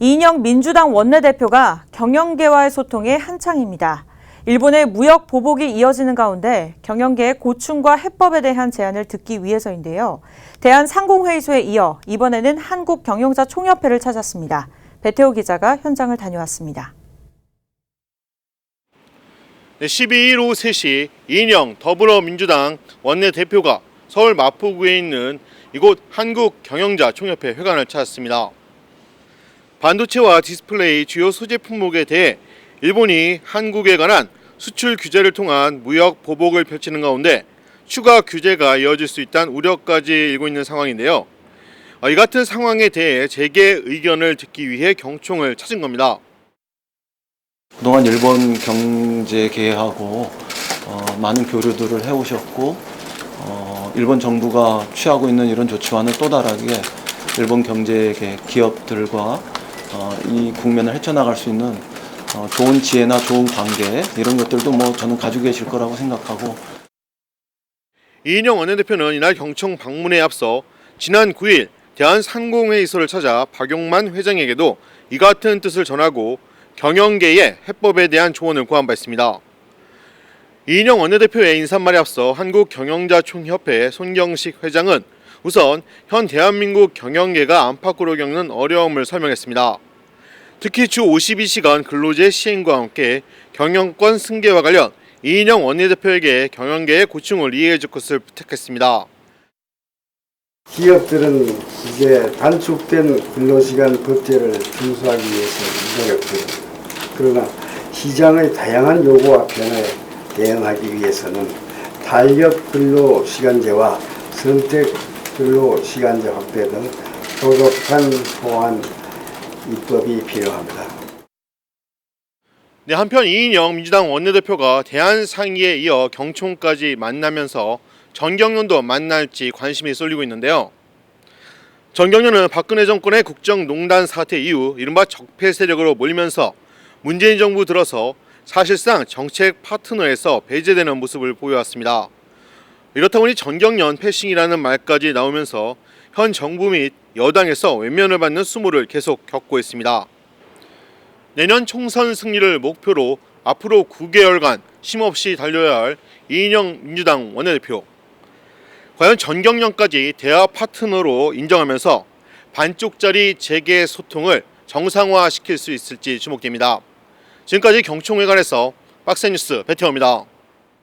이인영 민주당 원내대표가 경영계와의 소통에 한창입니다. 일본의 무역 보복이 이어지는 가운데 경영계의 고충과 해법에 대한 제안을 듣기 위해서인데요. 대한상공회의소에 이어 이번에는 한국경영자총협회를 찾았습니다. 배태호 기자가 현장을 다녀왔습니다. 12일 오후 3시 이인영 더불어민주당 원내대표가 서울 마포구에 있는 이곳 한국경영자총협회 회관을 찾았습니다. 반도체와 디스플레이 주요 소재 품목에 대해 일본이 한국에 관한 수출 규제를 통한 무역 보복을 펼치는 가운데 추가 규제가 이어질 수 있다는 우려까지 일고 있는 상황인데요. 이 같은 상황에 대해 재계 의견을 듣기 위해 경총을 찾은 겁니다. 그동안 일본 경제계하고 많은 교류들을 해오셨고 일본 정부가 취하고 있는 이런 조치와는 또 다르게 일본 경제계 기업들과 이 국면을 헤쳐나갈 수 있는 좋은 지혜나 좋은 관계 이런 것들도 저는 가지고 계실 거라고 생각하고. 이인영 원내대표는 이날 경총 방문에 앞서 지난 9일 대한상공회의소를 찾아 박용만 회장에게도 이 같은 뜻을 전하고 경영계의 해법에 대한 조언을 구한 바 있습니다. 이인영 원내대표의 인사말에 앞서 한국경영자총협회 손경식 회장은 우선 현 대한민국 경영계가 안팎으로 겪는 어려움을 설명했습니다. 특히 주 52시간 근로제 시행과 함께 경영권 승계와 관련 이인영 원내대표에게 경영계의 고충을 이해해 줄 것을 부탁했습니다. 기업들은 이제 단축된 근로시간 법제를 준수하기 위해서 노력합니다. 그러나 시장의 다양한 요구와 변화에 대응하기 위해서는 탄력 근로시간제와 선택 근로시간제 확대 등 조속한 보완 입법이 필요합니다. 한편 이인영 민주당 원내대표가 대한상의에 이어 경총까지 만나면서 전경련도 만날지 관심이 쏠리고 있는데요. 전경련은 박근혜 정권의 국정농단 사태 이후 이른바 적폐 세력으로 몰리면서 문재인 정부 들어서 사실상 정책 파트너에서 배제되는 모습을 보여왔습니다. 이렇다 보니 전경련 패싱이라는 말까지 나오면서 현 정부 및 여당에서 외면을 받는 수모를 계속 겪고 있습니다. 내년 총선 승리를 목표로 앞으로 9개월간 쉼없이 달려야 할 이인영 민주당 원내대표. 과연 전경련까지 대화 파트너로 인정하면서 반쪽짜리 재계 소통을 정상화시킬 수 있을지 주목됩니다. 지금까지 경총회관에서 박스뉴스 배태호입니다.